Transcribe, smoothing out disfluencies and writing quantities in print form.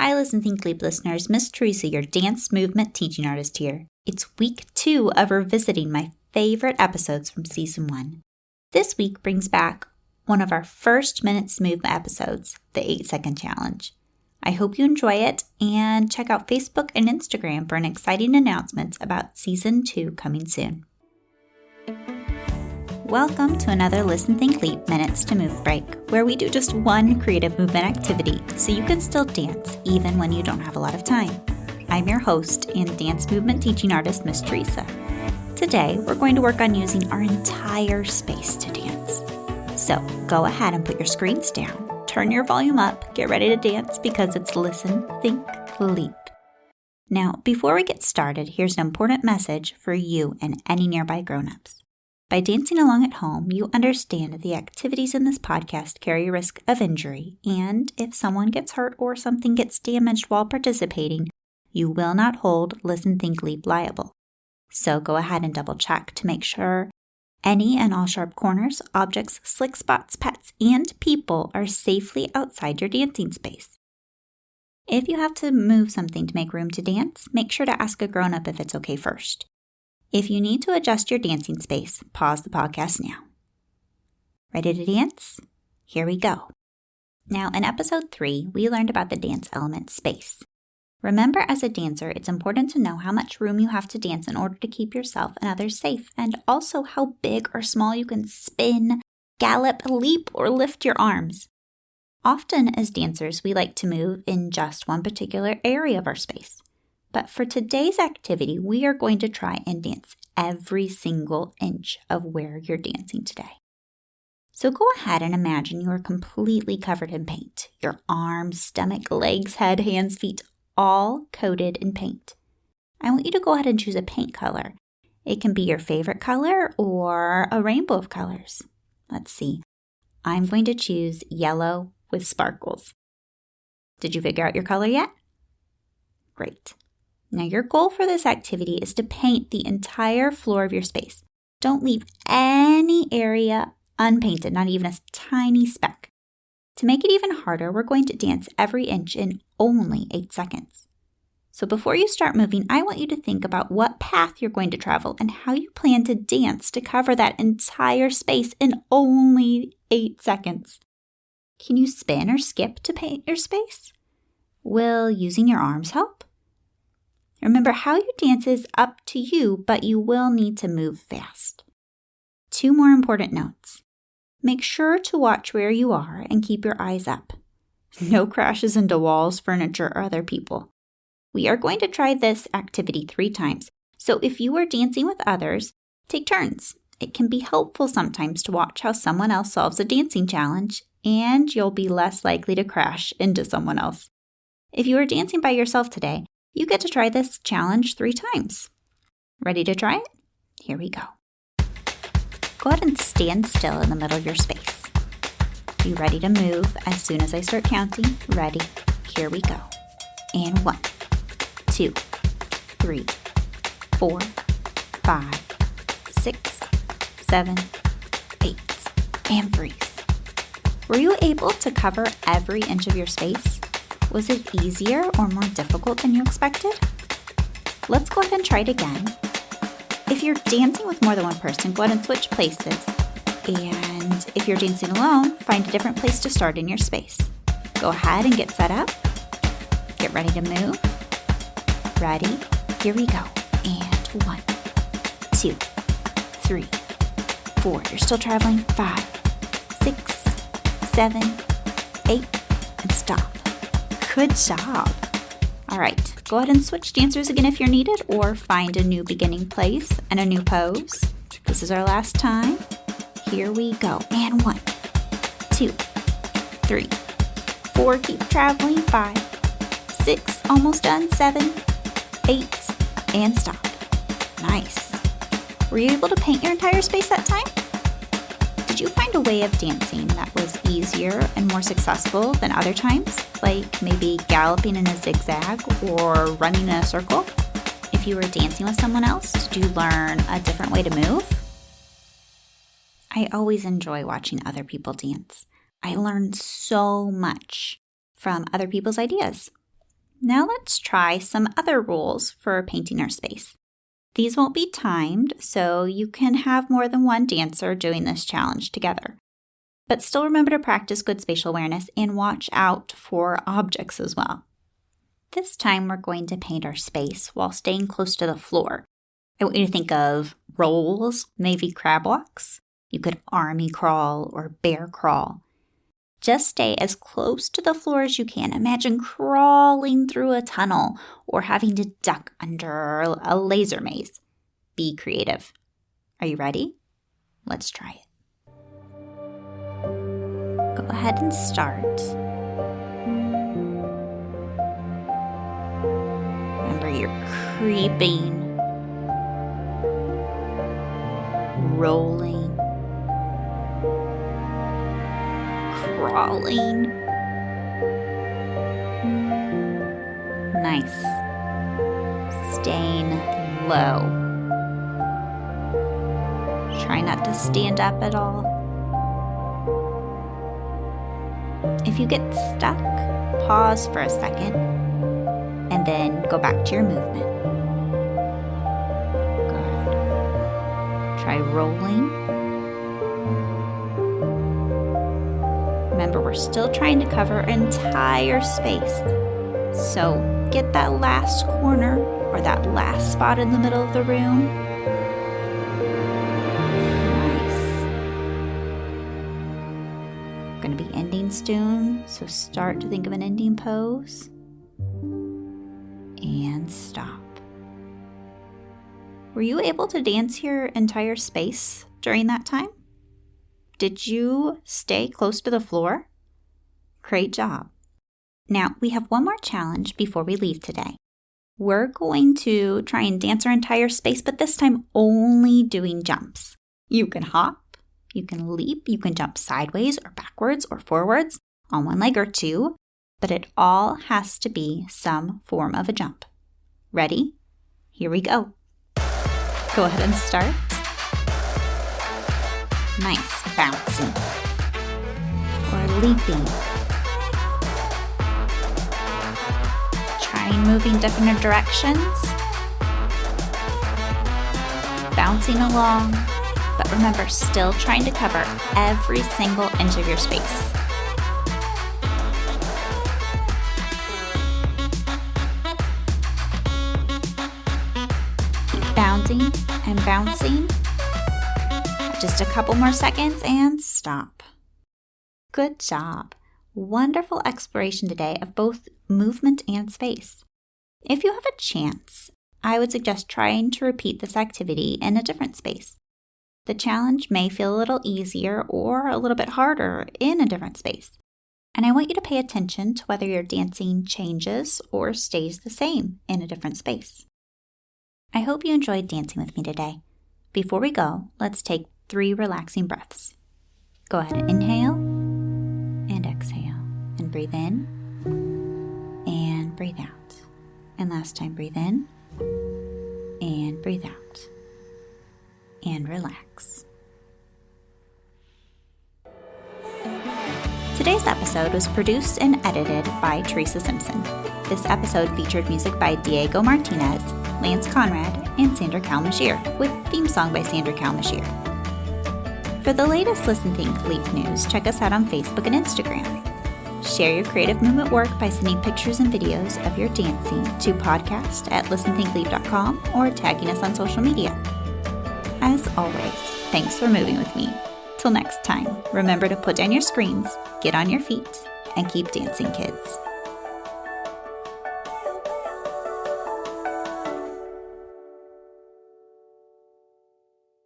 Hi, Listen.Think.Leap listeners. Miss Teresa, your dance movement teaching artist here. It's week 2 of revisiting my favorite episodes from season 1. This week brings back one of our first Minutes Movement episodes, the 8-second challenge. I hope you enjoy it and check out Facebook and Instagram for an exciting announcements about season 2 coming soon. Welcome to another Listen.Think.Leap Minutes to Move break, where we do just one creative movement activity so you can still dance even when you don't have a lot of time. I'm your host and dance movement teaching artist, Miss Teresa. Today, we're going to work on using our entire space to dance. So go ahead and put your screens down, turn your volume up, get ready to dance because it's Listen, Think, Leap. Now, before we get started, here's an important message for you and any nearby grown-ups. By dancing along at home, you understand that the activities in this podcast carry a risk of injury, and if someone gets hurt or something gets damaged while participating, you will not hold Listen, Think, Leap liable. So go ahead and double check to make sure any and all sharp corners, objects, slick spots, pets, and people are safely outside your dancing space. If you have to move something to make room to dance, make sure to ask a grown-up if it's okay first. If you need to adjust your dancing space, pause the podcast now. Ready to dance? Here we go. Now, in episode 3, we learned about the dance element space. Remember, as a dancer, it's important to know how much room you have to dance in order to keep yourself and others safe, and also how big or small you can spin, gallop, leap, or lift your arms. Often, as dancers, we like to move in just one particular area of our space. But for today's activity, we are going to try and dance every single inch of where you're dancing today. So go ahead and imagine you are completely covered in paint. Your arms, stomach, legs, head, hands, feet, all coated in paint. I want you to go ahead and choose a paint color. It can be your favorite color or a rainbow of colors. Let's see. I'm going to choose yellow with sparkles. Did you figure out your color yet? Great. Now, your goal for this activity is to paint the entire floor of your space. Don't leave any area unpainted, not even a tiny speck. To make it even harder, we're going to dance every inch in only 8 seconds. So before you start moving, I want you to think about what path you're going to travel and how you plan to dance to cover that entire space in only 8 seconds. Can you spin or skip to paint your space? Will using your arms help? Remember, how you dance is up to you, but you will need to move fast. 2 more important notes. Make sure to watch where you are and keep your eyes up. No crashes into walls, furniture, or other people. We are going to try this activity 3 times, so if you are dancing with others, take turns. It can be helpful sometimes to watch how someone else solves a dancing challenge, and you'll be less likely to crash into someone else. If you are dancing by yourself today, you get to try this challenge 3 times. Ready to try it? Here we go. Go ahead and stand still in the middle of your space. Be ready to move as soon as I start counting. Ready? Here we go. And 1, 2, 3, 4, 5, 6, 7, 8, and freeze. Were you able to cover every inch of your space? Was it easier or more difficult than you expected? Let's go ahead and try it again. If you're dancing with more than one person, go ahead and switch places. And if you're dancing alone, find a different place to start in your space. Go ahead and get set up. Get ready to move. Ready? Here we go. And 1, 2, 3, 4. You're still traveling. 5, 6, 7, 8, and stop. Good job. All right, go ahead and switch dancers again if you're needed, or find a new beginning place and a new pose. This is our last time. Here we go. And 1, 2, 3, 4. Keep traveling. 5, 6. Almost done. 7, 8, and stop. Nice. Were you able to paint your entire space that time? Did you find a way of dancing that was easier and more successful than other times? Like maybe galloping in a zigzag or running in a circle? If you were dancing with someone else, did you learn a different way to move? I always enjoy watching other people dance. I learn so much from other people's ideas. Now let's try some other rules for painting our space. These won't be timed, so you can have more than one dancer doing this challenge together. But still remember to practice good spatial awareness and watch out for objects as well. This time we're going to paint our space while staying close to the floor. I want you to think of rolls, maybe crab walks. You could army crawl or bear crawl. Just stay as close to the floor as you can. Imagine crawling through a tunnel or having to duck under a laser maze. Be creative. Are you ready? Let's try it. Go ahead and start. Remember, you're creeping, rolling, crawling. Nice. Staying low. Try not to stand up at all. If you get stuck, pause for a second and then go back to your movement. Good. Try rolling. Remember, we're still trying to cover entire space. So get that last corner or that last spot in the middle of the room. Nice. We're going to be ending soon, so start to think of an ending pose. And stop. Were you able to dance your entire space during that time? Did you stay close to the floor? Great job. Now, we have one more challenge before we leave today. We're going to try and dance our entire space, but this time only doing jumps. You can hop, you can leap, you can jump sideways or backwards or forwards on one leg or two, but it all has to be some form of a jump. Ready? Here we go. Go ahead and start. Nice, bouncing or leaping. Try moving different directions. Bouncing along, but remember, still trying to cover every single inch of your space. Keep bounding and bouncing. Just a couple more seconds and stop. Good job. Wonderful exploration today of both movement and space. If you have a chance, I would suggest trying to repeat this activity in a different space. The challenge may feel a little easier or a little bit harder in a different space. And I want you to pay attention to whether your dancing changes or stays the same in a different space. I hope you enjoyed dancing with me today. Before we go, let's take 3 relaxing breaths. Go ahead and inhale and exhale and breathe in and breathe out. And last time, breathe in and breathe out and relax. Today's episode was produced and edited by Teresa Simpson. This episode featured music by Diego Martinez, Lance Conrad, and Sandra Kalmashir, with theme song by Sandra Kalmashir. For the latest Listen.Think.Leap news, check us out on Facebook and Instagram. Share your creative movement work by sending pictures and videos of your dancing to podcast@listen.think.leap.com or tagging us on social media. As always, thanks for moving with me. Till next time, remember to put down your screens, get on your feet, and keep dancing, kids.